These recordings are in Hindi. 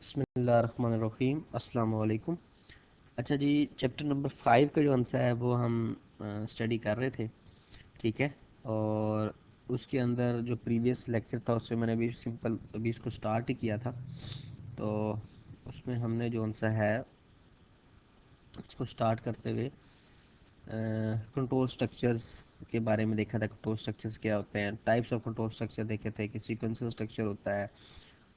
बिस्मिल्लाहिर्रहमानिर्रहीम अस्सलाम वालेकुम। अच्छा जी, चैप्टर नंबर 5 का जो आंसर है वो हम स्टडी कर रहे थे, ठीक है। और उसके अंदर जो प्रीवियस लेक्चर था उससे मैंने अभी सिंपल अभी इसको स्टार्ट ही किया था। तो उसमें हमने जो आंसर है उसको स्टार्ट करते हुए कंट्रोल स्ट्रक्चर्स के बारे में देखा था। कंट्रोल स्ट्रक्चर्स क्या होते हैं, टाइप्स ऑफ कंट्रोल स्ट्रक्चर देखे थे कि सीक्वेंशियल स्ट्रक्चर होता है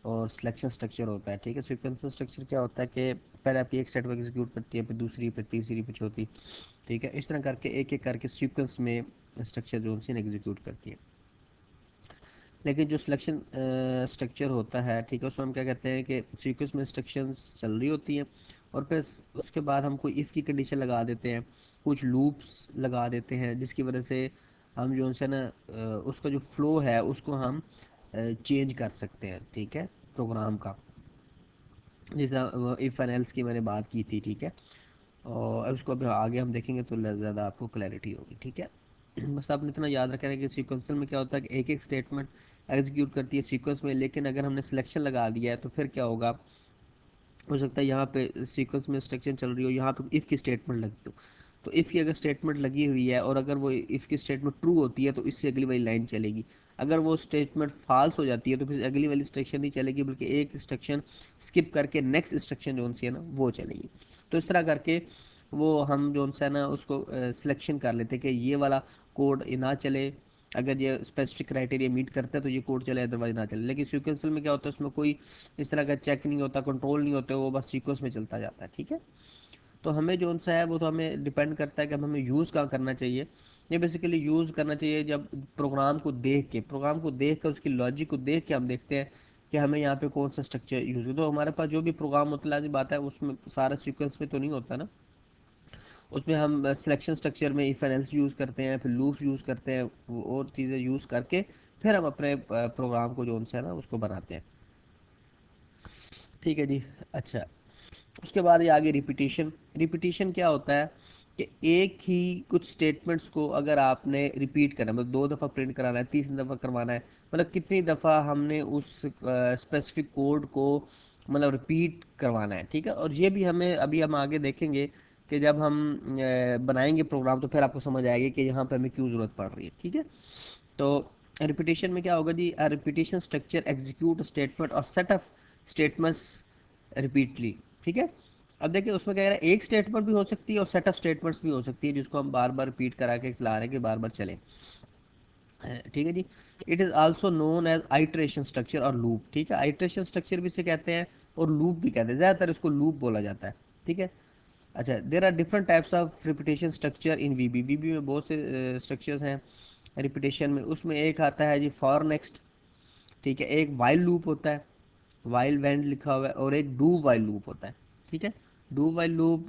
और सिलेक्शन स्ट्रक्चर होता है, ठीक है। सीक्वेंशियल स्ट्रक्चर क्या होता है कि पहले आपकी एक स्टेटमेंट एग्जीक्यूट करती है, फिर दूसरी, फिर तीसरी, फिर चौथी, ठीक है। इस तरह करके एक एक करके सीक्वेंस में स्ट्रक्चर जो उनसे एग्जीक्यूट करती है। लेकिन जो सिलेक्शन स्ट्रक्चर होता है, ठीक है, उसमें हम क्या कहते हैं कि सीक्वेंस में इंस्ट्रक्शंस चल रही होती हैं और फिर उसके बाद हम कोई इफ़ की कंडीशन लगा देते हैं, कुछ लूप्स लगा देते हैं, जिसकी वजह से हम जो है ना उसका जो फ्लो है उसको हम चेंज कर सकते हैं, ठीक है, प्रोग्राम का। जैसे इफ़ एंड एल्स की मैंने बात की थी, ठीक है। और अब इसको अभी आगे हम देखेंगे तो ज़्यादा आपको क्लैरिटी होगी, ठीक है। बस आपने इतना याद रखना है कि सीक्वेंशियल में क्या होता है कि एक एक स्टेटमेंट एग्जीक्यूट करती है सीक्वेंस में, लेकिन अगर हमने सिलेक्शन लगा दिया है तो फिर क्या होगा, हो सकता है यहाँ पे सीक्वेंस में इंस्ट्रक्शन चल रही हो, यहाँ पे इफ़ की स्टेटमेंट लगी हो, तो इफ़ की अगर स्टेटमेंट लगी हुई है और अगर वो इफ़ की स्टेटमेंट ट्रू होती है तो इससे अगली वाली लाइन चलेगी। अगर वो स्टेटमेंट फॉल्स हो जाती है तो फिर अगली वाली इंस्ट्रक्शन नहीं चलेगी, बल्कि एक इंस्ट्रक्शन स्किप करके नेक्स्ट इंस्ट्रक्शन जो उनसी है ना वो चलेगी। तो इस तरह करके वो हम जो उनसे है ना उसको सिलेक्शन कर लेते हैं कि ये वाला कोड ना चले, अगर ये स्पेसिफिक क्राइटेरिया मीट करता है तो ये कोड चले, अदरवाइज ना चले। लेकिन सीक्वेंशियल में क्या होता है, उसमें कोई इस तरह का चेक नहीं होता, कंट्रोल नहीं होते, वो बस सीक्वेंस में चलता जाता है, ठीक है। तो हमें जो सा है वो तो हमें डिपेंड करता है कि हमें यूज़ कहाँ करना चाहिए। ये बेसिकली यूज़ करना चाहिए जब प्रोग्राम को देख कर उसकी लॉजिक को देख के हम देखते हैं कि हमें यहाँ पे कौन सा स्ट्रक्चर यूज़ है। तो हमारे पास जो भी प्रोग्राम होता है बात है उसमें सारा सीक्वेंस में तो नहीं होता ना, उसमें हम सिलेक्शन स्ट्रक्चर में इफ एंड एल्स यूज़ करते हैं, फिर लूप्स यूज़ करते हैं, और चीज़ें यूज़ करके फिर हम अपने प्रोग्राम को जो है ना उसको बनाते हैं, ठीक है जी। अच्छा, उसके बाद ये आगे रिपीटिशन। रिपीटिशन क्या होता है कि एक ही कुछ स्टेटमेंट्स को अगर आपने रिपीट करना है, मतलब 2 दफ़ा प्रिंट कराना है, 3 दफ़ा करवाना है, मतलब कितनी दफ़ा हमने उस स्पेसिफिक कोड को मतलब रिपीट करवाना है, ठीक है। और ये भी हमें अभी हम आगे देखेंगे कि जब हम बनाएंगे प्रोग्राम तो फिर आपको समझ आएगी कि यहाँ पे हमें क्यों ज़रूरत पड़ रही है, ठीक है। तो रिपीटिशन में क्या होगा जी, रिपीटिशन स्ट्रक्चर एग्जीक्यूट स्टेटमेंट और सेट ऑफ स्टेटमेंट्स रिपीटली, ठीक है। अब देखिए उसमें क्या कह रहा है, एक स्टेटमेंट भी हो सकती है और सेट ऑफ स्टेटमेंट्स भी हो सकती है जिसको हम बार बार रिपीट करा के चला रहे हैं कि बार बार चले, ठीक है जी। It is also known as iteration structure और लूप, ठीक है। आइट्रेशन स्ट्रक्चर भी इसे कहते हैं और लूप भी कहते हैं, ज़्यादातर इसको लूप बोला जाता है, ठीक है। अच्छा, there are different types of repetition structure in VB में बहुत से स्ट्रक्चर्स हैं रिपीटेशन में। उसमें एक आता है जी फॉर नेक्स्ट, ठीक है। एक वाइल लूप होता है, वाइल वेंड लिखा हुआ है, और एक डू वाइल लूप होता है, ठीक है। Do while loop,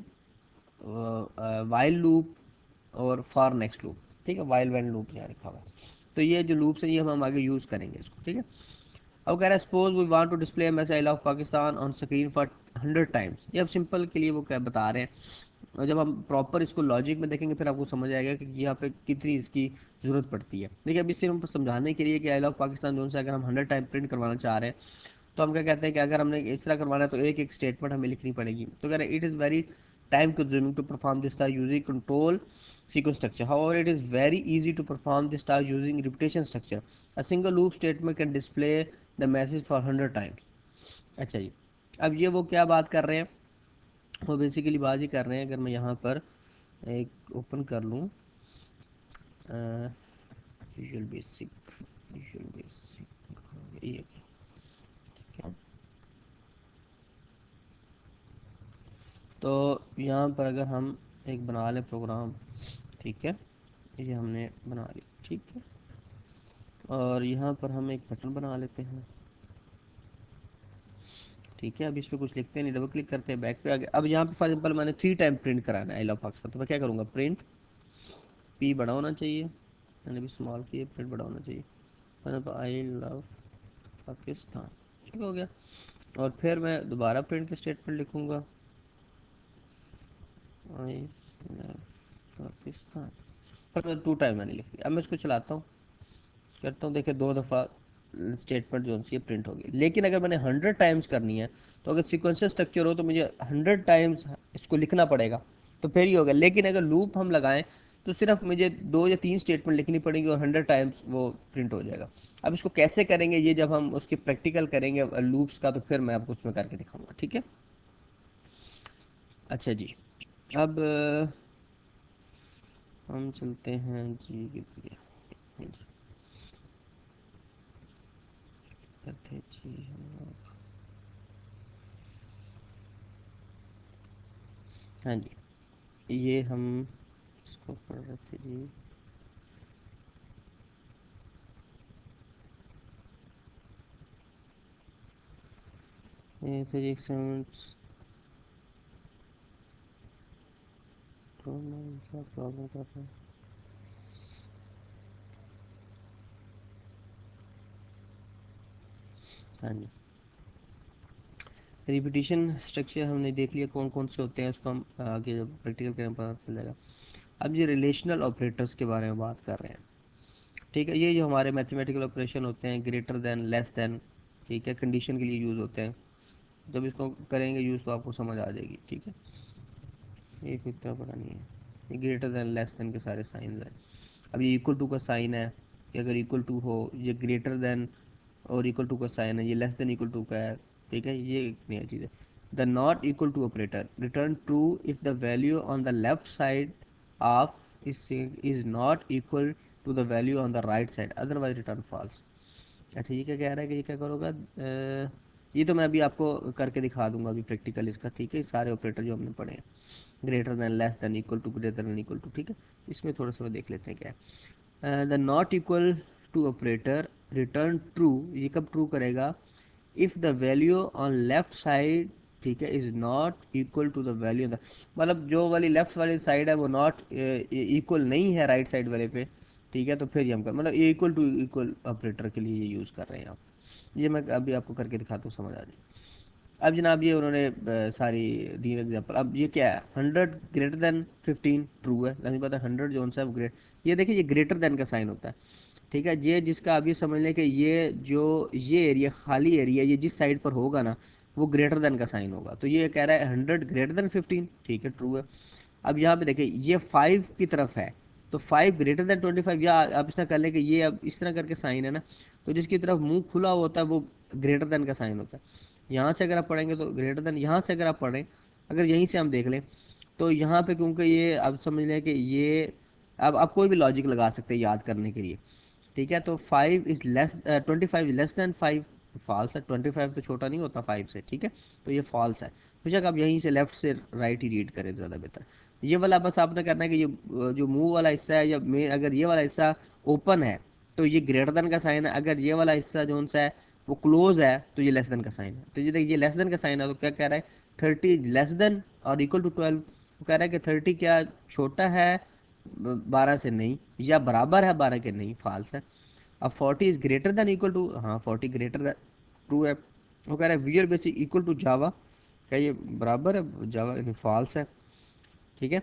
while loop और फॉर नेक्स्ट लूप, ठीक है। वाइल वेंड लूप यहाँ लिखा हुआ है। तो ये जो लूप्स हैं ये हम आगे यूज़ करेंगे इसको, ठीक है। अब कह रहा है suppose we want to display message I love Pakistan on screen for 100 times. ये अब सिंपल के लिए वो क्या बता रहे हैं, और जब हम प्रॉपर इसको लॉजिक में देखेंगे फिर आपको समझ आएगा कि यहाँ पे कितनी इसकी ज़रूरत पड़ती है। देखिए अभी सिर्फ हम समझाने के लिए कि आई लव पाकिस्तान जो से अगर हम 100 टाइम प्रिंट करवाना चाह रहे हैं तो हम क्या कहते हैं कि अगर हमने इस तरह करवाना है तो एक एक स्टेटमेंट हमें लिखनी पड़ेगी। तो कह रहे हैं it is very time consuming to perform this task using control sequence structure. However, it is very easy to perform this task using repetition structure. A single loop statement can display the message for 100 times. अच्छा जी, अब ये वो क्या बात कर रहे हैं, वो बेसिकली बात ही कर रहे हैं, अगर मैं यहाँ पर एक ओपन कर लूँ विजुअल बेसिक, विजुअल बेसिक ये, ठीक है। तो यहाँ पर अगर हम एक बना लें प्रोग्राम, ठीक है, ये हमने बना लिया, ठीक है। और यहाँ पर हम एक बटन बना लेते हैं, ठीक है। अब इस पर कुछ लिखते हैं नहीं, डबल क्लिक करते हैं, बैक पे आ गए। अब यहाँ पे फॉर एग्जाम्पल मैंने 3 टाइम प्रिंट कराना है आई लव पाकिस्तान, तो मैं क्या करूँगा, प्रिंट पी बड़ा होना चाहिए, मैंने भी स्मॉल किया, प्रिंट बड़ा होना चाहिए, मतलब आई लव पाकिस्तान, ठीक हो गया। और फिर मैं दोबारा प्रिंट के स्टेटमेंट लिखूँगा आई लव पाकिस्तान, पर मैं 2 टाइम मैंने लिख दिया। अब मैं इसको चलाता हूँ, करता हूँ, देखिए 2 दफ़ा स्टेटमेंट जो सी प्रिंट होगी। लेकिन अगर मैंने 100 टाइम्स करनी है, तो अगर सीक्वेंशियल स्ट्रक्चर हो तो मुझे 100 टाइम्स इसको लिखना पड़ेगा, तो फिर ही होगा। लेकिन अगर लूप हम लगाएं तो सिर्फ मुझे 2 या 3 स्टेटमेंट लिखनी पड़ेगी और 100 टाइम्स वो प्रिंट हो जाएगा। अब इसको कैसे करेंगे, ये जब हम उसके प्रैक्टिकल करेंगे लूप्स का, तो फिर मैं आपको उसमें करके दिखाऊंगा, ठीक है। अच्छा जी, अब हम चलते हैं जी जी, करते हैं जी हम। हाँ जी, ये हम इसको पढ़ रहे थे जी। ये तो जी तो मैं क्या प्रॉब्लम कर रहा हूँ। हाँ जी, रिपीटिशन स्ट्रक्चर हमने देख लिया कौन कौन से होते हैं, उसको हम आगे जब प्रैक्टिकल करें पता चल जाएगा। अब ये रिलेशनल ऑपरेटर्स के बारे में बात कर रहे हैं, ठीक है। ये जो हमारे मैथमेटिकल ऑपरेशन होते हैं, ग्रेटर देन, लेस देन, ठीक है, कंडीशन के लिए यूज़ होते हैं। जब इसको करेंगे यूज़ तो आपको समझ आ जाएगी, ठीक है। ये कोई इतना बड़ा नहीं है, ये ग्रेटर देन लेस देन के सारे साइन हैं। अब ये इक्वल टू का साइन है, कि अगर इक्वल टू हो, ये ग्रेटर देन और इक्वल टू का साइन है, ये लेस देन इक्वल टू का है, ठीक है। ये एक नया चीज़ है। The not equal to operator return true if the value on the left side of is not equal to the value on the right side, otherwise return false. अच्छा, ये क्या कह रहा है कि ये क्या करोगा, ये तो मैं अभी आपको करके दिखा दूंगा अभी प्रैक्टिकल इसका, ठीक है। सारे ऑपरेटर जो हमने पढ़े हैं, greater than, less than, equal to, greater than equal to, ठीक है। इसमें थोड़ा सा देख लेते हैं क्या है। The not equal to operator return true, ये कब ट्रू करेगा, if the value on left side, ठीक है, is not equal to the value the, मतलब जो वाली लेफ्ट वाली साइड है वो नॉट इक्वल नहीं है राइट साइड वाले पे, ठीक है। तो फिर ये हम कर, मतलब ये इक्वल टू इक्वल ऑपरेटर के लिए ये यूज़ कर रहे हैं आप। ये मैं अभी आपको करके दिखाता हूँ, समझ आ जाए। अब जनाब ये उन्होंने सारी दी एग्जांपल। अब ये क्या है, 100 ग्रेटर देन 15 ट्रू है, नहीं पता 100 जो सा ग्रेट, ये देखिए ये ग्रेटर देन का साइन होता है, ठीक है। ये जिसका आप ये समझ लें कि ये जो ये एरिया, खाली एरिया, ये जिस साइड पर होगा ना, वो ग्रेटर देन का साइन होगा। तो ये कह रहा है 100 ग्रेटर देन 15, ठीक है, ट्रू है। अब यहाँ पे देखिए ये 5 की तरफ है, तो 5 ग्रेटर देन 25, या आप इस तरह कर लें कि ये अब इस तरह करके साइन है ना, तो जिसकी तरफ मुंह खुला होता है वो ग्रेटर देन का साइन होता है। यहाँ से अगर आप पढ़ेंगे तो ग्रेटर देन, यहाँ से अगर आप पढ़ें, अगर यहीं से हम देख लें, तो यहाँ पे क्योंकि ये आप समझ लें कि ये, अब आप कोई भी लॉजिक लगा सकते हैं याद करने के लिए, ठीक है। तो 5 is less, 25 is less than 5, false है। 25 तो छोटा नहीं होता 5 से, ठीक है। तो ये फॉल्स है। बेशक आप यहीं से लेफ्ट से राइट ही रीड करें, ज़्यादा बेहतर। ये वाला बस आपने करना है कि ये जो मुंह वाला हिस्सा है, या मेन अगर ये वाला हिस्सा ओपन है तो ये ग्रेटर देन का साइन है, अगर ये वाला हिस्सा जो सा है वो क्लोज है तो ये लेस देन का साइन है। तो ये देखिए, ये लेस देन का साइन है, तो क्या कह रहा है, 30 लेस देन और इक्वल टू 12, वो कह रहा है कि 30 क्या छोटा है 12 से, नहीं, या बराबर है 12 के, नहीं, फॉल्स है। अब 40 is greater than equal to, हाँ 40 ग्रेटर, ट्रू है। वो कह रहा है visual basic equal to Java, क्या ये बराबर है जावा, यानी फॉल्स है, ठीक है।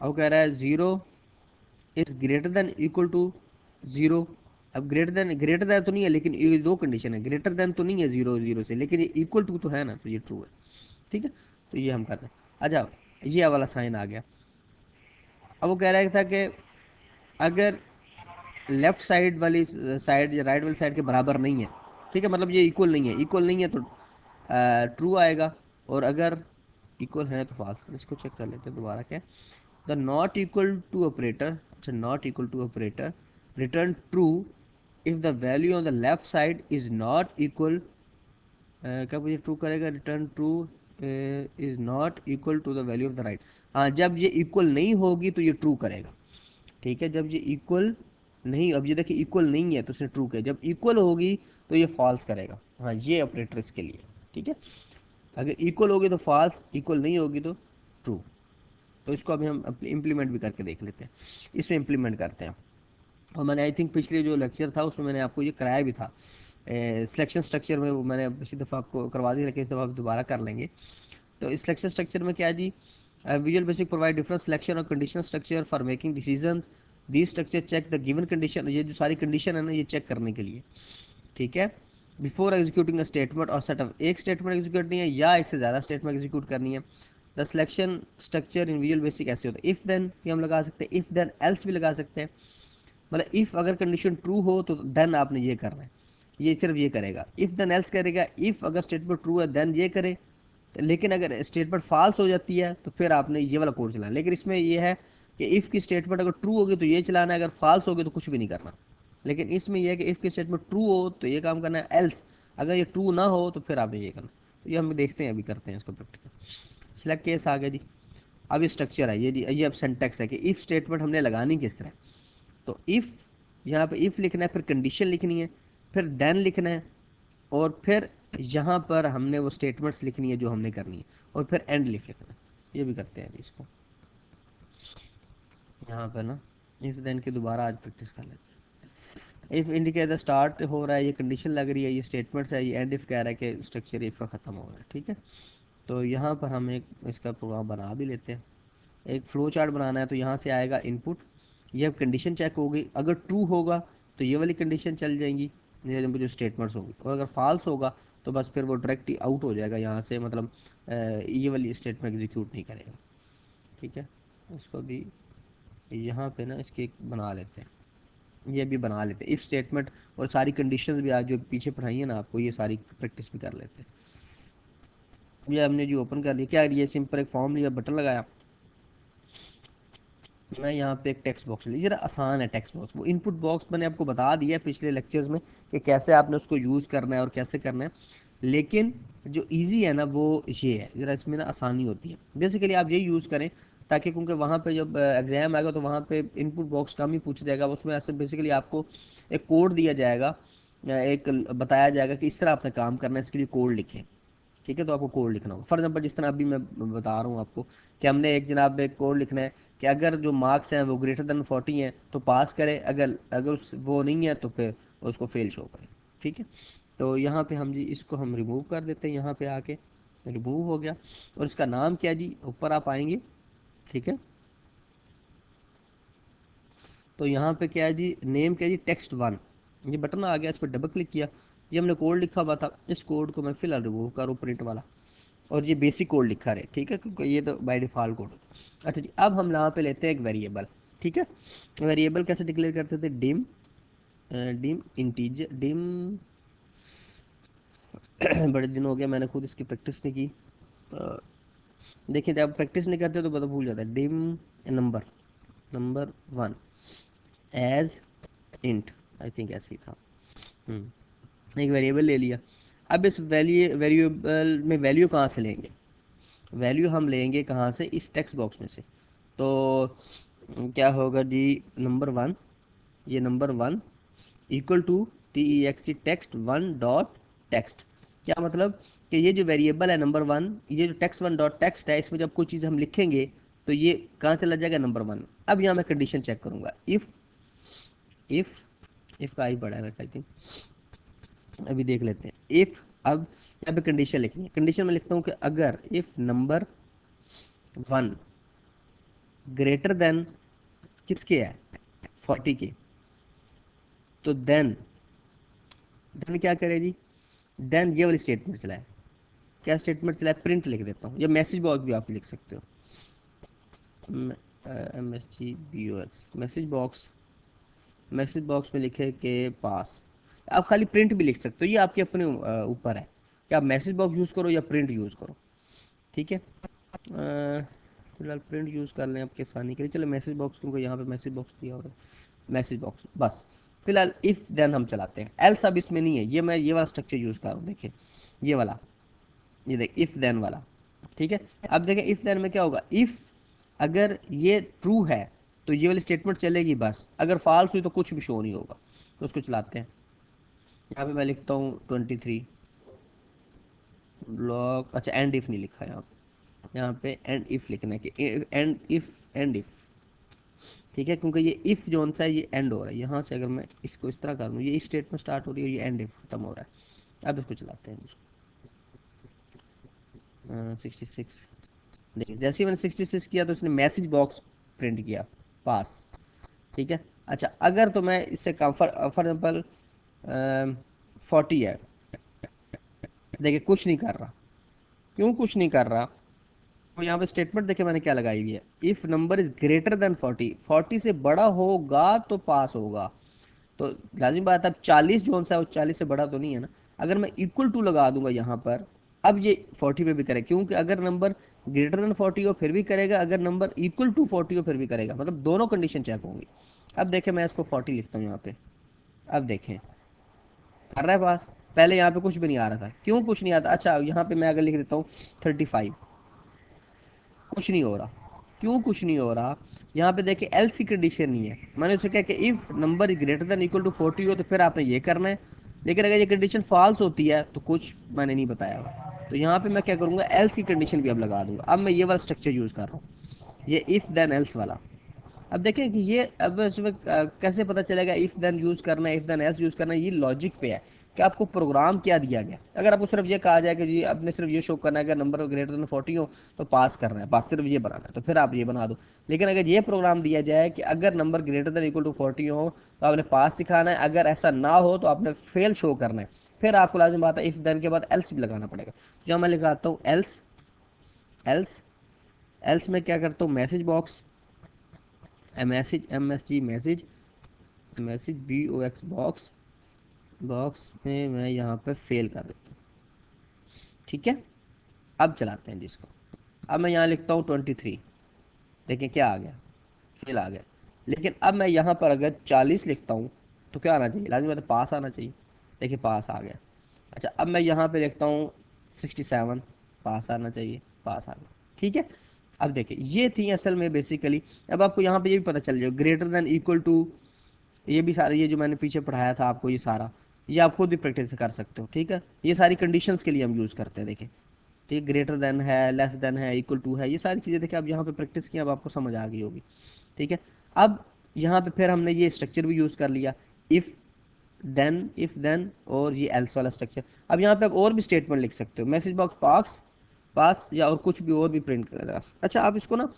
अब कह रहा है 0 is greater than equal to 0। अब ग्रेटर देन तो नहीं है, लेकिन ये दो कंडीशन है, ग्रेटर देन तो नहीं है 0 0 से, लेकिन ये इक्वल टू तो है ना, तो ये ट्रू है, ठीक है। तो ये हम करते हैं। अच्छा, ये वाला साइन आ गया। अब वो कह रहा था कि अगर लेफ्ट साइड वाली साइड या राइट वाली साइड के बराबर नहीं है, ठीक है, मतलब ये इक्वल नहीं है, इक्वल नहीं है तो ट्रू आएगा, और अगर इक्वल है तो फॉल्स। इसको चेक कर लेते हैं दोबारा क्या, the not equal to operator, अच्छा not equal to operator return true if the value on the left side is not equal, कब ये ट्रू करेगा, return true is not equal to the value of the right, हाँ जब ये इक्वल नहीं होगी तो ये ट्रू करेगा, ठीक है। जब ये इक्वल नहीं, अब ये देखिए इक्वल नहीं है तो उसने ट्रू किया, जब इक्वल होगी तो ये फॉल्स करेगा, हाँ ये ऑपरेटर इसके लिए, ठीक है। अगर इक्वल होगी तो फॉल्स, इक्वल नहीं होगी तो ट्रू। तो इसको अभी हम इम्प्लीमेंट भी करके देख लेते हैं, इसमें इम्प्लीमेंट करते हैं। और मैंने आई थिंक पिछले जो लेक्चर था उसमें मैंने आपको ये कराया भी था, सिलेक्शन स्ट्रक्चर में, वो मैंने पिछली दफ़ा आपको करवा दी, लेकिन इस दफ़ा दोबारा कर लेंगे। तो इस सिलेक्शन स्ट्रक्चर में क्या है जी, visual basic provide different selection और conditional structure for making decisions, the structure check the given condition, ये जो सारी कंडीशन है ना, ये चेक करने के लिए, ठीक है, बिफोर एग्जीक्यूटिंग अ स्टेटमेंट और सेटअप, एक स्टेटमेंट एग्जीक्यूट करनी है या एक से ज़्यादा स्टेटमेंट एग्जीक्यूट करनी है। The selection structure in visual basic ऐसे होता है, इफ़ देन भी हम लगा सकते हैं, इफ़ देन एल्स भी लगा सकते हैं। मतलब इफ़ अगर कंडीशन ट्रू हो तो देन आपने ये करना है, ये सिर्फ ये करेगा। इफ़ देन एल्स करेगा, इफ़ अगर स्टेटमेंट ट्रू है देन ये करे, लेकिन अगर स्टेटमेंट फॉल्स हो जाती है तो फिर आपने ये वाला कोड चलाना। लेकिन इसमें ये है कि इफ़ की स्टेटमेंट अगर ट्रू होगी तो ये चलाना है, अगर फॉल्स होगी तो कुछ भी नहीं करना। लेकिन इसमें यह है कि इफ़ की स्टेटमेंट ट्रू हो तो ये काम करना है, एल्स अगर ये ट्रू ना हो तो फिर आपने ये करना। तो ये हम देखते हैं, अभी करते हैं इसको प्रैक्टिकल। सिलेक्ट केस आ गया जी। अब ये स्ट्रक्चर है, ये अब सिंटैक्स है कि इफ़ स्टेटमेंट हमने लगानी किस तरह। तो इफ़, यहाँ पे इफ़ लिखना है, फिर कंडीशन लिखनी है, फिर देन लिखना है, और फिर यहाँ पर हमने वो स्टेटमेंट्स लिखनी है जो हमने करनी है, और फिर एंड लिख लिखना है। ये भी करते हैं अभी इसको, यहाँ पर ना इफ़ देन की दोबारा आज प्रैक्टिस कर लेते हैं। इफ़ इंडिकेट द स्टार्ट हो रहा है, ये कंडीशन लग रही है, ये स्टेटमेंट्स है, ये एंड इफ़ कह रहा है कि स्ट्रक्चर इफ़ का ख़त्म हो रहा है। ठीक है, तो यहाँ पर हम एक इसका प्रोग्राम बना भी लेते हैं। एक फ्लो चार्ट बनाना है, तो यहाँ से आएगा इनपुट, ये कंडीशन चेक होगी, अगर ट्रू होगा तो ये वाली कंडीशन चल जाएंगी, ये जो स्टेटमेंट्स होगी, और अगर फॉल्स होगा तो बस फिर वो डायरेक्ट ही आउट हो जाएगा यहाँ से, मतलब ये वाली स्टेटमेंट एग्जीक्यूट नहीं करेगा। ठीक है, इसको भी यहाँ पे ना इसके एक बना लेते हैं, ये भी बना लेते हैं इफ़ स्टेटमेंट, और सारी कंडीशंस भी आज जो पीछे पढ़ाई है ना आपको, ये सारी प्रैक्टिस भी कर लेते हैं। ये हमने जो ओपन कर लिया, क्या ये सिंपल एक फॉर्म लिया, बटन लगाया, मैं यहाँ पे एक टेक्स्ट बॉक्स ली, जरा आसान है टेक्स्ट बॉक्स। वो इनपुट बॉक्स मैंने आपको बता दिया पिछले लेक्चर्स में कि कैसे आपने उसको यूज़ करना है और कैसे करना है, लेकिन जो इजी है ना वो ये है, ज़रा इसमें ना आसानी होती है। बेसिकली आप यही यूज़ करें, ताकि क्योंकि वहाँ पे जब एग्ज़ाम आएगा तो वहाँ पे इनपुट बॉक्स कम ही पूछा जाएगा, उसमें ऐसे बेसिकली आपको एक कोड दिया जाएगा, एक बताया जाएगा कि इस तरह आपने काम करना है, इसके लिए कोड लिखें। ठीक है, तो आपको कोड लिखना होगा। फॉर एग्जाम्पल जिस तरह अभी मैं बता रहा हूँ आपको कि हमने एक जनाब एक कोड लिखना है कि अगर जो मार्क्स हैं वो ग्रेटर देन 40 हैं तो पास करे, अगर अगर वो नहीं है तो फिर उसको फेल शो करे। ठीक है, तो यहाँ पे हम जी इसको हम रिमूव कर देते हैं, यहाँ पे आके रिमूव हो गया। और इसका नाम क्या जी, ऊपर आप आएंगे। ठीक है, तो यहाँ पे क्या है जी, नेम क्या है जी, टेक्स्ट वन, ये बटन आ गया, इस पर डबल क्लिक किया, ये हमने कोड लिखा हुआ था, इस कोड को मैं फिलहाल रिमूव करूँ प्रिंट वाला, और ये बेसिक कोड लिखा रहे। ठीक है, क्योंकि ये तो बाय डिफ़ॉल्ट कोड होता है। अच्छा जी, अब हम यहाँ पे लेते हैं एक वेरिएबल। ठीक है, वेरिएबल कैसे डिक्लेयर करते थे, डिम, डिम इंटीजर, डिम बड़े दिन हो गया मैंने खुद इसकी प्रैक्टिस नहीं की। देखिए जब प्रैक्टिस नहीं करते तो पता भूल जाता है। Dim number, number one as int, I think ऐसे ही था। एक वेरिएबल ले लिया। अब इस वेरिएबल में वैल्यू कहाँ से लेंगे, वैल्यू हम लेंगे कहाँ से, इस टेक्स्ट बॉक्स में से। तो क्या होगा जी, नंबर वन, ये number one equal to T text one dot text. क्या मतलब कि ये जो वेरिएबल है नंबर वन, ये जो टेक्स्ट वन डॉट टेक्स्ट है, इसमें जब कोई चीज़ हम लिखेंगे तो ये कहाँ चला जाएगा, नंबर वन। अब यहाँ मैं कंडीशन चेक करूँगा, इफ़ इफ़ का आई बड़ा है आई थिंक, अभी देख लेते हैं। इफ़, अब यहाँ पे कंडीशन लिखनी है, कंडीशन में लिखता हूँ कि अगर if number one greater than किसके है, 40 के, तो देन क्या करे जी, देन ये वाली स्टेटमेंट चलाए। क्या स्टेटमेंट चलाए, प्रिंट लिख देता हूँ, या मैसेज बॉक्स भी आप लिख सकते हो, MSGBOX message box, message box में लिखे के पास। आप खाली प्रिंट भी लिख सकते हो, ये आपके अपने ऊपर है कि आप मैसेज बॉक्स यूज़ करो या प्रिंट यूज़ करो। ठीक है, फिलहाल प्रिंट यूज़ कर लें आपके आसानी के लिए। चलो मैसेज बॉक्स, क्योंकि यहाँ पे मैसेज बॉक्स दिया हो रहा है, मैसेज बॉक्स बस। फिलहाल इफ़ देन हम चलाते हैं, एल्स अब इसमें नहीं है, ये मैं ये वाला स्ट्रक्चर यूज़ कर रहा हूँ, देखिए ये वाला, ये देख इफ़ देन वाला। ठीक है, अब देखें इफ़ देन में क्या होगा, इफ़ अगर ये ट्रू है तो ये वाली स्टेटमेंट चलेगी बस, अगर फॉल्स हुई तो कुछ भी शो नहीं होगा। तो उसको चलाते हैं, यहाँ पे मैं लिखता हूँ 23 ब्लॉक, अच्छा एंड इफ़ नहीं लिखा है यहाँ पे एंड इफ़ लिखना है कि एंड इफ़, एंड इफ़। ठीक है, क्योंकि ये इफ़ जो सा है ये एंड हो रहा है, यहाँ से अगर मैं इसको इस तरह कर लूँ, ये इस स्टेटमेंट स्टार्ट हो रही है, ये एंड इफ़ खत्म हो रहा है। अब इसको चलाते हैं, 66, देखिए जैसे ही मैंने 66 किया तो इसने मैसेज बॉक्स प्रिंट किया, पास। ठीक है, अच्छा अगर तो मैं इससे कम फॉर एग्जाम्पल 40 है। देखिए कुछ नहीं कर रहा, क्यों कुछ नहीं कर रहा? तो यहाँ पे स्टेटमेंट देखिए मैंने क्या लगाई हुई है, if number is greater than 40, 40 से बड़ा होगा तो पास होगा। तो लाजिम बात है, अब 40 जो सा है वो 40 से बड़ा तो नहीं है ना। अगर मैं इक्वल टू लगा दूंगा यहाँ पर, अब ये 40 पे भी करेगा, क्योंकि अगर नंबर ग्रेटर देन 40 हो फिर भी करेगा, अगर नंबर इक्वल टू 40 हो फिर भी करेगा, मतलब दोनों कंडीशन चेक होंगी। अब देखें मैं इसको 40 लिखता हूँ यहाँ पे। अब देखें कर रहा है पास। पहले यहाँ पे कुछ भी नहीं आ रहा था, क्यों कुछ नहीं आता? अच्छा यहाँ पे मैं अगर लिख देता हूँ 35, कुछ नहीं हो रहा। क्यों कुछ नहीं हो रहा? यहाँ पे देखिए एल्स की कंडीशन नहीं है, मैंने उसे कहा कि if number is greater than equal to 40 हो तो फिर आपने ये करना है। लेकिन अगर ये कंडीशन फॉल्स होती है तो कुछ मैंने नहीं बताया हुआ। तो यहाँ पे मैं क्या करूँगा, एल्स की कंडीशन भी अब लगा दूंगा। अब मैं ये वाला स्ट्रक्चर यूज़ कर रहा हूँ, ये इफ देन एल्स वाला। अब देखें कि ये अब इसमें कैसे पता चलेगा इफ देन यूज करना है, इफ देन एल्स यूज करना है? ये लॉजिक पे है कि आपको प्रोग्राम क्या दिया गया। अगर आपको सिर्फ ये कहा जाए कि जी आपने सिर्फ ये शो करना है कि नंबर ग्रेटर देन 40 हो तो पास करना है, पास सिर्फ ये बनाना है, तो फिर आप ये बना दो। लेकिन अगर ये प्रोग्राम दिया जाए कि अगर number greater than equal to 40 हो तो आपने पास दिखाना है, अगर ऐसा ना हो तो आपने फेल शो करना है, फिर आपको लाजिम बात है इफ देन के बाद एल्स भी लगाना पड़ेगा। तो यहाँ मैं लिखाता हूँ एल्स, एल्स, एल्स में क्या करता हूँ, message box, message MSG message, message BOX box, box में मैं यहाँ पे फेल कर देता हूँ। ठीक है, अब चलाते हैं जिसको। अब मैं यहाँ लिखता हूँ 23, देखें क्या आ गया, फेल आ गया। लेकिन अब मैं यहाँ पर अगर 40 लिखता हूँ तो क्या आना चाहिए? लाजिम बात है पास आना चाहिए। देखिए पास आ गया। अच्छा अब मैं यहाँ पे लिखता हूँ 67, पास आना चाहिए, पास आ गया। ठीक है, अब देखिए ये थी असल में बेसिकली। अब आपको यहाँ पे ये भी पता चल जाए ग्रेटर देन इक्वल टू, ये भी सारे ये जो मैंने पीछे पढ़ाया था आपको ये सारा, ये आप खुद भी प्रैक्टिस कर सकते हो। ठीक है, ये सारी कंडीशंस के लिए हम यूज़ करते हैं। देखिए ठीक, ग्रेटर देन है, लेस देन है, इक्वल टू है, ये सारी चीज़ें देखिए आप यहाँ पे प्रैक्टिस की, अब आपको समझ आ गई होगी। ठीक है, अब यहाँ पे फिर हमने ये स्ट्रक्चर भी यूज़ कर लिया, इफ़ देन, इफ़ देन और ये एल्स वाला स्ट्रक्चर। अब यहाँ पे आप और भी स्टेटमेंट लिख सकते हो, मैसेज बॉक्स पास, पास या और कुछ भी और भी प्रिंट कर। अच्छा आप इसको ना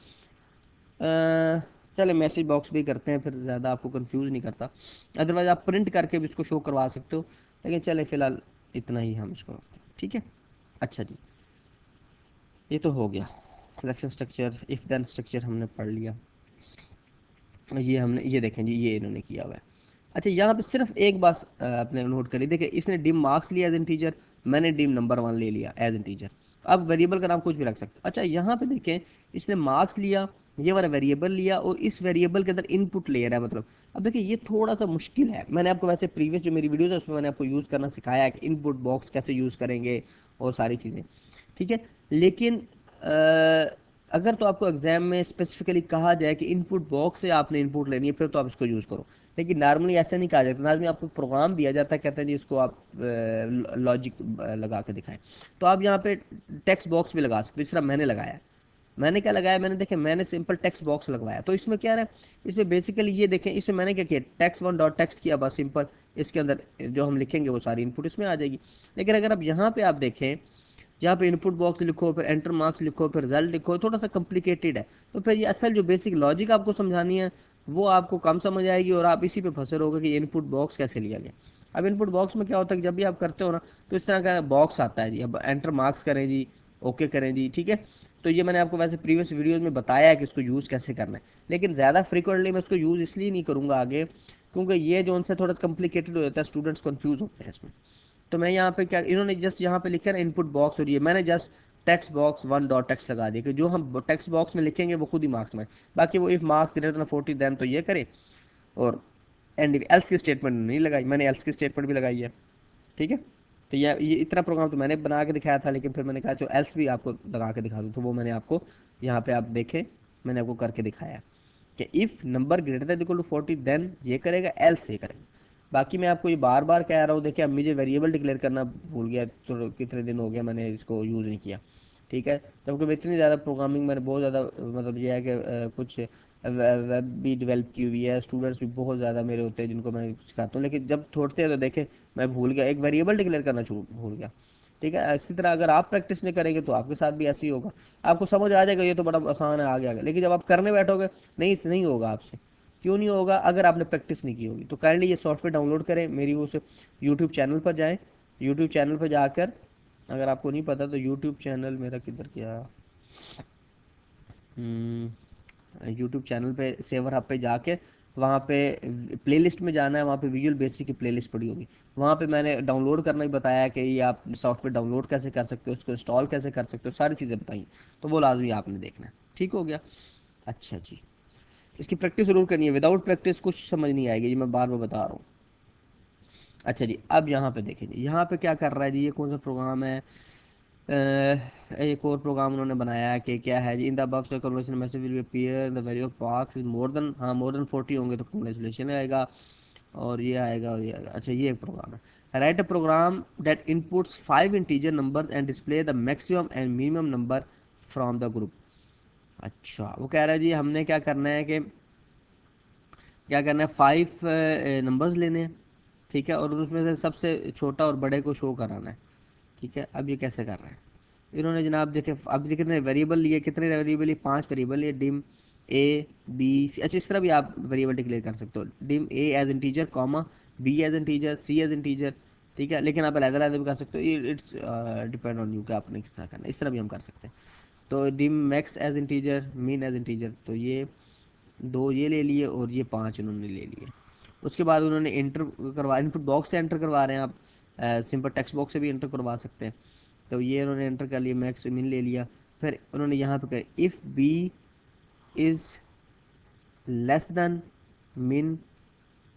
चले मैसेज बॉक्स भी करते हैं, फिर ज़्यादा आपको कंफ्यूज नहीं करता। अदरवाइज आप प्रिंट करके भी इसको शो करवा सकते हो, लेकिन चले फिलहाल इतना ही हम इसको रखते हैं। ठीक है, अच्छा जी, ये तो हो गया selection structure, if then structure हमने पढ़ लिया। ये हमने ये देखें जी, ये इन्होंने किया हुआ है। अच्छा यहाँ पे सिर्फ एक बात आपने नोट करी, देखिए इसने डिम मार्क्स लिया एज इंटीजर, मैंने डिम नंबर 1 ले लिया एज इंटीजर। अब वेरिएबल का नाम कुछ भी रख सकते हो। अच्छा यहाँ पे देखें इसने मार्क्स लिया, ये वाला वेरिएबल लिया, और इस वेरिएबल के अंदर इनपुट ले रहा है मतलब। अब देखिए ये थोड़ा सा मुश्किल है, मैंने आपको वैसे प्रीवियस जो मेरी वीडियोज है उसमें मैंने आपको यूज़ करना सिखाया है कि इनपुट बॉक्स कैसे यूज़ करेंगे और सारी चीज़ें। ठीक है, लेकिन अगर तो आपको एग्जाम में स्पेसिफिकली कहा जाए कि इनपुट बॉक्स से आपने इनपुट लेनी है फिर तो आप इसको यूज़ करो। लेकिन नॉर्मली ऐसा नहीं कहा जाता, नॉर्मली आपको प्रोग्राम दिया जाता है, कहते हैं जी इसको आप लॉजिक लगा के दिखाएं। तो आप यहाँ पे टेक्स्ट बॉक्स भी लगा सकते हो, जिस तरह मैंने लगाया है। मैंने क्या लगाया, मैंने देखे मैंने सिंपल टेक्स्ट बॉक्स लगवाया। तो इसमें क्या है, इसमें बेसिकली ये देखें, इसमें मैंने क्या किया, टेक्स्ट 1 डॉट टेक्स्ट किया बस सिंपल। इसके अंदर जो हम लिखेंगे वो सारी इनपुट इसमें आ जाएगी। लेकिन अगर आप यहाँ पे आप देखें, यहाँ पे इनपुट बॉक्स लिखो, फिर एंटर मार्क्स लिखो, फिर रिजल्ट लिखो, थोड़ा सा कॉम्प्लिकेटेड है। तो फिर ये असल जो बेसिक लॉजिक आपको समझानी है वो आपको कम समझ आएगी, और आप इसी पे फंसे रहोगे कि इनपुट बॉक्स कैसे लिया गया। अब इनपुट बॉक्स में क्या होता है कि जब भी आप करते हो ना तो इस तरह का बॉक्स आता है जी, अब एंटर मार्क्स करें जी, ओके करें जी। ठीक है, तो ये मैंने आपको वैसे प्रीवियस वीडियोज में बताया है कि इसको यूज़ कैसे करना है, लेकिन ज़्यादा फ्रिक्वेंटली मैं इसको यूज़ इसलिए नहीं करूँगा आगे, क्योंकि ये जो उनसे थोड़ा कॉम्प्लिकेटेड हो जाता है, स्टूडेंट्स कंफ्यूज होते हैं इसमें। तो मैं यहाँ पे क्या, इन्होंने जस्ट यहाँ पे लिखा है इनपुट बॉक्स, और ये मैंने just text box 1 dot text लगा दिया कि जो हम टेक्स्ट बॉक्स में लिखेंगे वो खुद ही मार्क्स में। बाकी वो if marks greater than 40 then तो ये करे, और एंड एल्स की स्टेटमेंट नहीं लगाई, मैंने एल्स की स्टेटमेंट भी लगाई है। ठीक है, तो ये इतना प्रोग्राम तो मैंने बना के दिखाया था, लेकिन फिर मैंने कहा जो एल्स भी आपको लगा के दिखा दूँ, तो वो मैंने आपको यहाँ पे आप देखें मैंने आपको करके दिखाया कि if number greater than equal to 40 then ये करेगा, एल्स ये करेगा। बाकी मैं आपको ये बार बार कह रहा हूँ, देखिए अब मुझे वेरिएबल डिक्लेयर करना भूल गया, तो कितने दिन हो गया मैंने इसको यूज़ नहीं किया। ठीक है, जबकि इतनी ज़्यादा प्रोग्रामिंग मैंने बहुत ज़्यादा मतलब ये है कि कुछ वेब भी डेवलप की हुई है, स्टूडेंट्स भी बहुत ज़्यादा मेरे होते हैं जिनको मैं सिखाता हूँ, लेकिन जब छोड़ते हैं तो देखें मैं भूल गया, एक वेरिएबल डिक्लेयर करना भूल गया। ठीक है, इसी तरह अगर आप प्रैक्टिस नहीं करेंगे तो आपके साथ भी ऐसे ही होगा। आपको समझ आ जाएगा ये तो बड़ा आसान है, आगे आगे, लेकिन जब आप करने बैठोगे नहीं नहीं होगा आपसे। क्यों नहीं होगा? अगर आपने प्रैक्टिस नहीं की होगी। तो काइंडली ये सॉफ्टवेयर डाउनलोड करें, मेरी उस यूट्यूब चैनल पर जाएं। यूट्यूब चैनल पर जाकर, अगर आपको नहीं पता तो यूट्यूब चैनल मेरा किधर गया, यूट्यूब चैनल पे सेवर हब पे जाके वहाँ पे प्लेलिस्ट में जाना है, वहाँ पे विजुअल बेसिक की प्लेलिस्ट पड़ी होगी। वहाँ पे मैंने डाउनलोड करना ही बताया कि ये आप सॉफ्टवेयर डाउनलोड कैसे कर सकते हो, उसको इंस्टॉल कैसे कर सकते हो, सारी चीज़ें बताई। तो वो लाजमी आपने देखना है। ठीक हो गया? अच्छा जी, इसकी प्रैक्टिस जरूर करनी है, विदाउट प्रैक्टिस कुछ समझ नहीं आएगी जी, मैं बार बार बता रहा हूँ। अच्छा जी, अब यहाँ पे देखें जी, यहाँ पे क्या कर रहा है जी, ये कौन सा प्रोग्राम है? एक और प्रोग्राम उन्होंने बनाया है कि क्या है जी, in the above conversation message will appear the value of marks is more than, हाँ मोर देन 40 होंगे तो कंग्रेचुलेशन आएगा, और ये आएगा और ये आएगा। अच्छा, ये एक प्रोग्राम है, write a program that inputs 5 integer numbers and display the maximum and minimum number from the group. अच्छा, वो कह रहा है जी हमने क्या करना है कि क्या करना है, 5 नंबर्स लेने हैं, ठीक है, और उसमें से सबसे छोटा और बड़े को शो कराना है। ठीक है, अब ये कैसे कर रहे हैं इन्होंने जनाब? देखे, अब ये कितने वेरिएबल लिए, कितने वेरिएबल लिए, 5 वेरिएबल लिए, डिम ए बी सी। अच्छा, इस तरह भी आप वेरिएबल डिक्लेयर कर सकते हो, dim A as integer, comma B as integer, C as integer. ठीक है, लेकिन आप अलग अलग भी कर सकते हो, ये इट्स डिपेंड ऑन यू कि आपने किस तरह करना है। इस तरह भी हम कर सकते हैं। तो dim max as integer, min as integer, तो ये दो ये ले लिए और ये 5 उन्होंने ले लिए। उसके बाद उन्होंने एंटर करवा, इनपुट बॉक्स से एंटर करवा रहे हैं आप, सिंपल टेक्स्ट बॉक्स से भी एंटर करवा सकते हैं। तो ये उन्होंने एंटर कर लिया, मैक्स मिन ले लिया। फिर उन्होंने यहाँ पे कहा if B is less than min,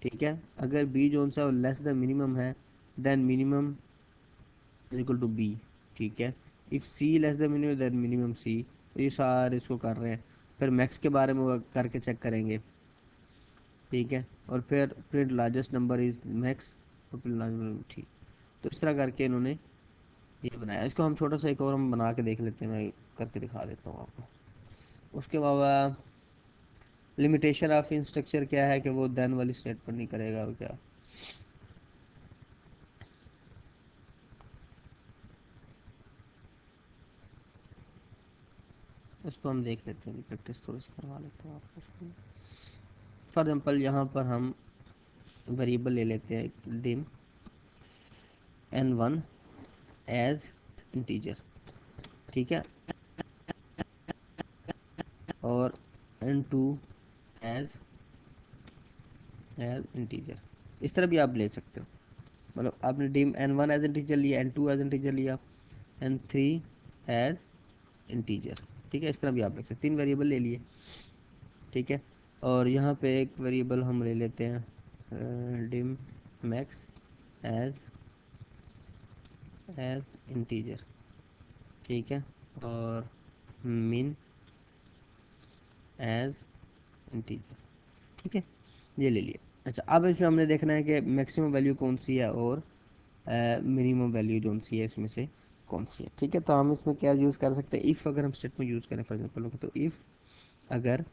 ठीक है, अगर बी जो सा लेस देन मिनिमम है, then minimum is equal to B. ठीक है, if C less than minimum then minimum C. तो ये सारे इसको कर रहे हैं। फिर मैक्स के बारे में वो करके चेक करेंगे। ठीक है, और फिर print largest number is max, तो प्रिंट लार्जेस्ट नंबर, ठीक। तो इस तरह करके इन्होंने ये बनाया। इसको हम छोटा सा एक और हम बना के देख लेते हैं, मैं करके दिखा देता हूँ आपको। उसके बाद लिमिटेशन ऑफ इंस्ट्रक्चर क्या है कि वो देन वाली स्टेटमेंट नहीं करेगा, और क्या, उसको हम देख लेते हैं, प्रैक्टिस थोड़ी सी करवा लेते हैं आपको। फॉर एग्जाम्पल यहाँ पर हम वेरिएबल ले लेते हैं डिम n1 एज इंटीजर, ठीक है, और n2 एज एज इंटीजर। इस तरह भी आप ले सकते हो। मतलब आपने डिम n1 एज इंटीजर लिया, n2 एज इंटीजर लिया, n3 एज इंटीजर। ठीक है, इस तरह भी आप लिख सकते, 3 वेरिएबल ले लिए। ठीक है, और यहाँ पे एक वेरिएबल हम ले लेते हैं dim max as as integer, ठीक है, और मिन एज इंटीजर। ठीक है, ये ले लिए। अच्छा, अब इसमें हमने देखना है कि मैक्सिमम वैल्यू कौन सी है और मिनिमम वैल्यू कौन सी है, इसमें से कौन सी है। ठीक है, तो हम इसमें क्या यूज़ कर सकते हैं, इफ़ अगर हम स्टेटमेंट यूज़ करें फॉर एग्जांपल, तो इफ़ अगर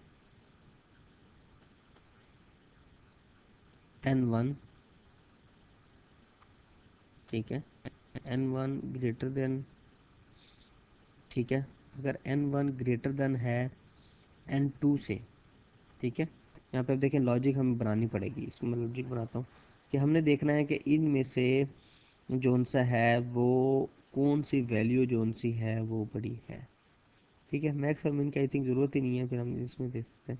n1, ठीक है, n1 ग्रेटर देन, ठीक है, अगर n1 ग्रेटर देन है n2 से, ठीक है, यहाँ पे अब देखें लॉजिक हमें बनानी पड़ेगी। इसमें मैं लॉजिक बनाता हूँ कि हमने देखना है कि इनमें से जोन सा है वो कौन सी वैल्यू जोन सी है वो बड़ी है। ठीक है, मैक्स और मिन की आई थिंक ज़रूरत ही नहीं है, फिर हम इसमें दे सकते हैं।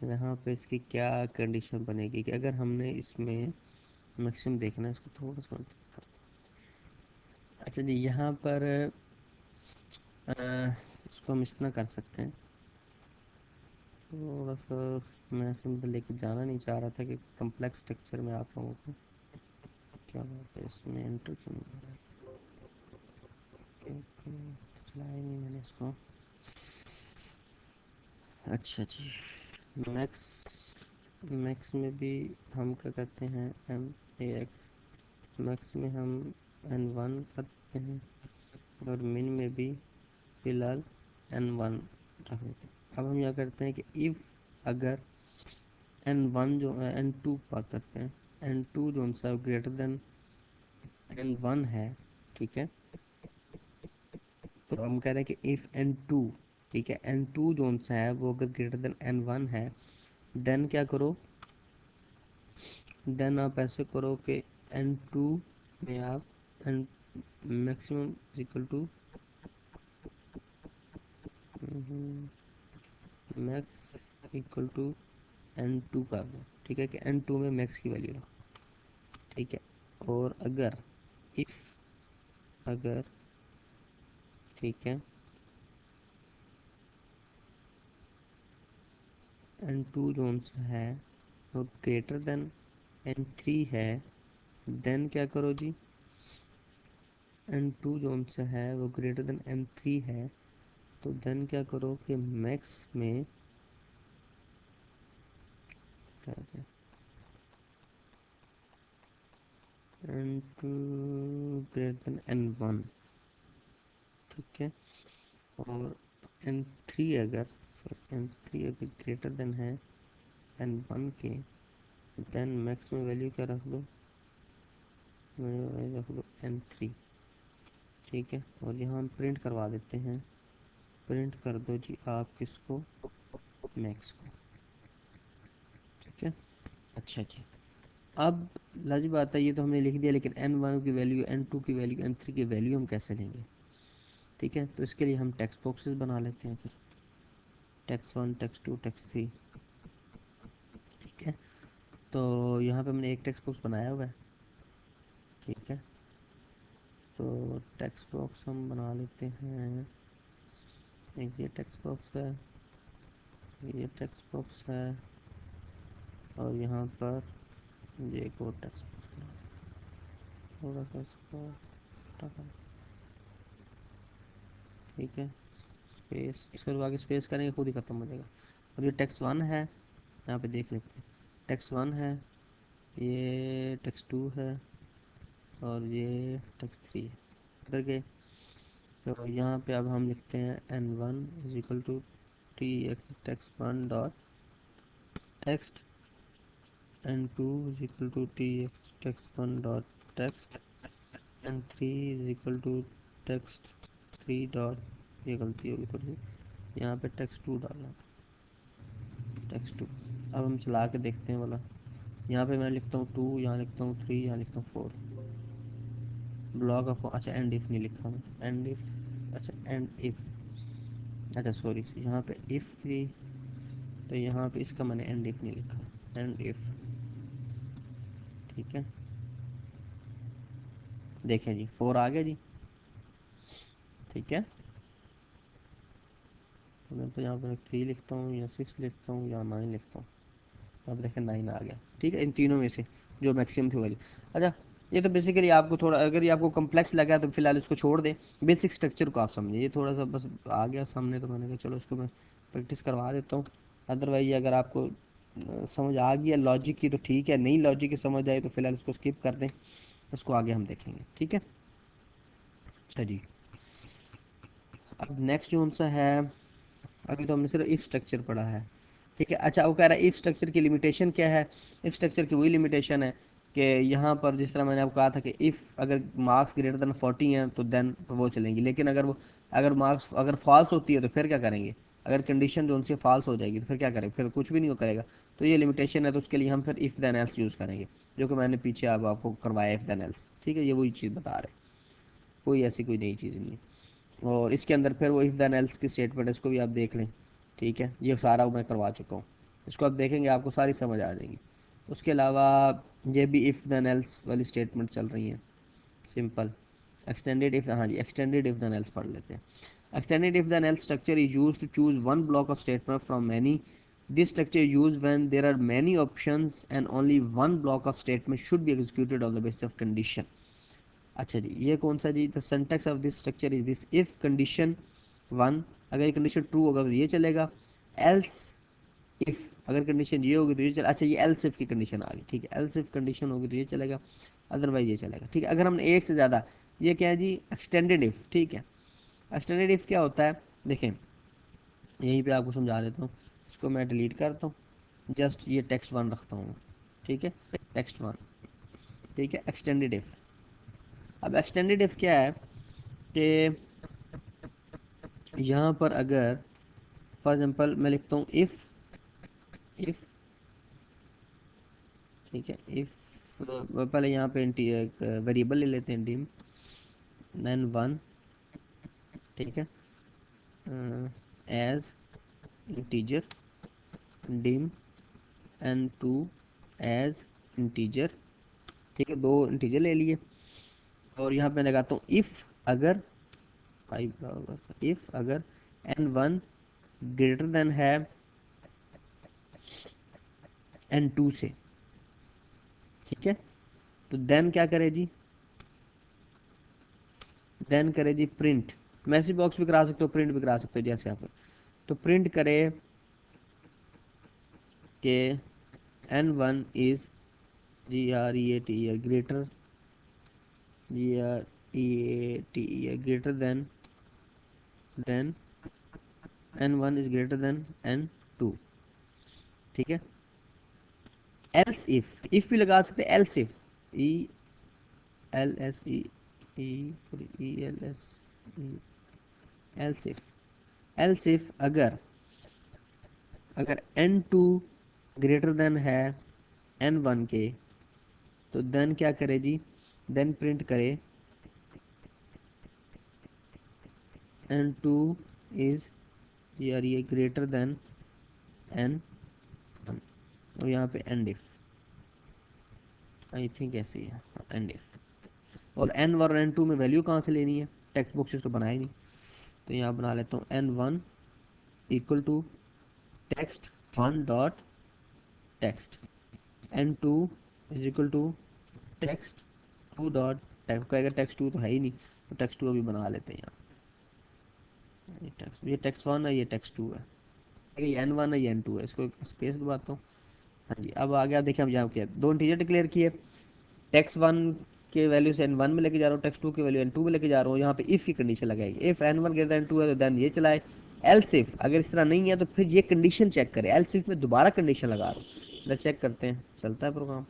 यहाँ पे इसकी क्या कंडीशन बनेगी कि अगर हमने इसमें मैक्सिमम देखना है, इसको थोड़ा सा करते हैं। अच्छा जी, यहाँ पर अ, इसको हम इस तरह कर सकते हैं, थोड़ा सा मैं सिंपल लेके जाना नहीं चाह रहा था कि कम्प्लेक्स स्ट्रक्चर में आप लोगों को क्या बात है, इसमें एंटर क्यों नहीं हो रहा है? चलाया नहीं मैंने इसको। अच्छा जी, मैक्स, मैक्स में भी हम क्या करते हैं, एम ए एक्स, मैक्स में हम n1 करते हैं, और मिन में भी फिलहाल n1 रख देते हैं। अब हम क्या करते हैं कि इफ़ अगर n1 जो n2 बात करते हैं, n2 जो सा ग्रेटर देन n1 है, ठीक है, तो हम कह रहे हैं कि इफ़ एन टू, ठीक है, एन टू जो सा है वो अगर ग्रेटर देन एन वन है, देन क्या करो, देन आप ऐसे करो कि एन टू में आप n maximum equal to max equal to n two कर दो, ठीक है, कि एन टू में मैक्स की वैल्यू रखो, ठीक है। और अगर इफ, अगर, ठीक है, एन टू जो सा है वो ग्रेटर देन एन थ्री है, देन क्या करो जी, एन टू जो सा है वो ग्रेटर देन एन थ्री है, तो देन क्या करो कि मैक्स में n two greater than n one, ठीक है, और एन थ्री अगर, सॉरी एन थ्री अगर ग्रेटर देन है एन वन के, देन मैक्स में वैल्यू क्या रख दो, रख दो एन थ्री, ठीक है। और यहाँ हम प्रिंट करवा देते हैं, प्रिंट कर दो जी आप किसको, मैक्स को, ठीक है। अच्छा जी, अब लाजी बात है, ये तो हमने लिख दिया, लेकिन एन वन की वैल्यू, एन टू की वैल्यू, एन थ्री की वैल्यू हम कैसे लेंगे, ठीक है। तो इसके लिए हम टेक्स्ट बॉक्सेस बना लेते हैं, फिर text one, text two, text three, ठीक है। तो यहाँ पे हमने एक टेक्स्ट बॉक्स बनाया हुआ है, ठीक है। तो टेक्स्ट बॉक्स हम बना लेते हैं, एक ये टेक्स्ट बॉक्स है, ये टेक्स्ट बॉक्स है, और यहाँ पर ये एक और टेक्स्ट बॉक्स, थोड़ा सा इसको हटा कर, ठीक है, स्पेस, इसको आगे स्पेस करेंगे खुद ही ख़त्म हो जाएगा। और ये टेक्स्ट वन है, यहाँ पे देख लेते हैं, टेक्स्ट वन है, ये टेक्स्ट टू है, और ये टेक्स्ट थ्री है, इधर गए। तो यहाँ पे अब हम लिखते हैं n one is equal to t x text one dot text, n two is equal to t x text one dot text, n three is equal to text three dot, ये गलती होगी थोड़ी सी, यहाँ पे टेक्स्ट टू डालना, टेक्स्ट टू। अब हम चला के देखते हैं वाला, यहाँ पे मैं लिखता हूँ टू, यहाँ लिखता हूँ थ्री, यहाँ लिखता हूँ फोर, ब्लॉक ऑफ, अच्छा एंड इफ नहीं लिखा मैं, एंड इफ, अच्छा एंड इफ, अच्छा सॉरी, यहाँ पे इफ थी, तो यहाँ पे इसका मैंने एंड इफ नहीं लिखा, एंड इफ, ठीक है। देखें जी फोर आ गया जी, ठीक है। तो मैं तो यहाँ पर थ्री लिखता हूँ या सिक्स लिखता हूँ या नाइन लिखता हूँ, अब देखें नाइन आ गया, ठीक है, इन तीनों में से जो मैक्सिमम थी वाली। अच्छा, ये तो बेसिकली आपको थोड़ा, अगर ये आपको कम्प्लेक्स लगा तो फिलहाल इसको छोड़ दें, बेसिक स्ट्रक्चर को आप समझिए, ये थोड़ा सा बस आ गया सामने, तो मैंने कहा चलो इसको मैं प्रैक्टिस करवा देता हूँ। अदरवाइज अगर आपको समझ आ गया लॉजिक की तो ठीक है, नहीं लॉजिक की समझ आए तो फिलहाल इसको स्किप कर दें, उसको आगे हम देखेंगे, ठीक है। अच्छा जी, अब नेक्स्ट जो सा है, अभी तो हमने सिर्फ इफ स्ट्रक्चर पढ़ा है, ठीक है। अच्छा, वो कह रहा है इफ स्ट्रक्चर की लिमिटेशन क्या है, इफ स्ट्रक्चर की वही लिमिटेशन है कि यहाँ पर जिस तरह मैंने आपको कहा था कि इफ़ अगर मार्क्स ग्रेटर देन 40 हैं तो देन वो चलेंगी, लेकिन अगर वो, अगर मार्क्स अगर फॉल्स होती है तो फिर क्या करेंगे, अगर कंडीशन जो उनसे फॉल्स हो जाएगी तो फिर क्या करेंगे, फिर कुछ भी नहीं हो करेगा। तो ये लिमिटेशन है, तो उसके लिए हम फिर इफ़ देन एल्स यूज़ करेंगे, जो कि मैंने पीछे अब आपको करवाया इफ़ देन एल्स, ठीक है, ये वही चीज़ बता रहे, कोई ऐसी कोई नई चीज़ नहीं। और इसके अंदर फिर वो इफ़ देन एल्स की स्टेटमेंट, इसको भी आप देख लें, ठीक है, ये सारा मैं करवा चुका हूँ, इसको आप देखेंगे आपको सारी समझ आ जाएगी। उसके अलावा ये भी इफ़ देन एल्स वाली स्टेटमेंट चल रही हैं, सिंपल एक्सटेंडेड इफ, हाँ जी, एक्सटेंडेड इफ देन एल्स पढ़ लेते हैं। Extended if then else structure is used to choose one block of statement from many, this structure used when there are many options and only one block of statement should be executed on the basis of condition. अच्छा जी, ये कौन सा जी, the syntax of this structure is this, if condition one, अगर ये कंडीशन ट्रू होगा तो ये चलेगा, एल्स इफ अगर कंडीशन ये होगी तो ये चल, अच्छा ये एल्स इफ की कंडीशन आ गई, ठीक है, एल्स इफ कंडीशन होगी तो ये चलेगा, अदरवाइज ये चलेगा, ठीक है। अगर हमने एक से ज़्यादा, ये क्या है जी, एक्सटेंडेड इफ, ठीक है। एक्सटेंडेड इफ क्या होता है, देखें यहीं पे आपको समझा देता हूँ, इसको मैं डिलीट करता हूँ, जस्ट ये टेक्स्ट वन रखता हूँ, ठीक है, टेक्स्ट वन, ठीक है, एक्सटेंडेड इफ। अब एक्सटेंडेड इफ क्या है कि यहाँ पर अगर फॉर एग्जांपल मैं लिखता हूँ इफ ठीक है, इफ पहले यहाँ पे एक वेरिएबल ले लेते हैं डिम n1 ठीक है as integer, dim n2 as integer, ठीक है, दो इंटीजर ले लिए। और यहाँ पे लगाता हूँ इफ अगर इफ अगर n1 ग्रेटर देन है n2 से, ठीक है, तो देन क्या करे जी, देन करे जी प्रिंट। मैसेज बॉक्स भी करा सकते हो, प्रिंट भी करा सकते हो जैसे यहाँ पे। तो प्रिंट करे कि n1 is GREATER greater greater than n1 is greater then n2, ठीक है। एल्स इफ भी लगा सकते हैं, else if else if else if अगर n2 ग्रेटर देन है n1 के, तो देन क्या करे जी, देन प्रिंट करे n2 इज ये ग्रेटर देन n1। और यहाँ पे एंड इफ, आई थिंक ऐसे ही है, एंड इफ। और n1 और n2 में वैल्यू कहाँ से लेनी है, टेक्स्ट बॉक्सेस तो बनाए नहीं, तो यहाँ बना लेता हूँ n1 equal to text one dot text, n2 is equal to text two dot text. कहेगा टेक्स्ट टू तो है ही नहीं, तो टेक्स्ट टू अभी बना लेते हैं यहाँ। ये टेक्स्ट वन है, ये टेक्स्ट टू है, ये n1 है, ये n2 है। इसको स्पेस दबाता हूँ। हाँ जी, अब आ गया। देखिए, हम यहाँ क्या दो इंटीजर डिक्लेयर किए, टेक्स्ट वन के वैल्यू से n1 में लेके जा रहा हूँ, टेक्स्ट टू की वैल्यू n2 में लेके जा रहा हूँ। यहाँ पे इफ की कंडीशन लगाएगी, if n1 greater than n2 है तो देन ये चलाए। एल्स इफ अगर इस तरह नहीं है तो फिर ये कंडीशन चेक करे। एल्स इफ में दोबारा कंडीशन लगा रहा हूँ, तो चेक करते हैं चलता है प्रोग्राम।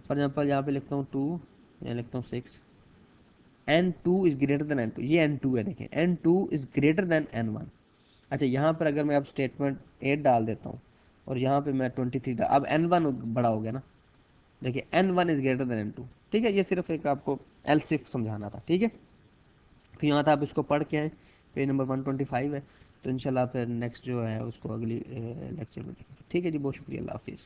फॉर एग्जाम्पल यहाँ पे लिखता हूँ 2, यहाँ लिखता हूँ 6, n2 is greater then n2, ये n2 है, देखें n2 is greater then n1। अच्छा, यहाँ पर अगर मैं अब स्टेटमेंट 8 डाल देता हूँ और यहाँ पे मैं 23 डाल, अब n1 बड़ा हो गया ना, देखिए n1 is greater then n2, ठीक है। ये सिर्फ एक आपको एलसिफ समझाना था, ठीक है। तो यहाँ था, आप इसको पढ़ के आए, पेज नंबर 125 है। तो इंशाल्लाह फिर नेक्स्ट जो है उसको अगली लेक्चर में देखेंगे, ठीक है जी। बहुत शुक्रिया, अल्लाह हाफिज़।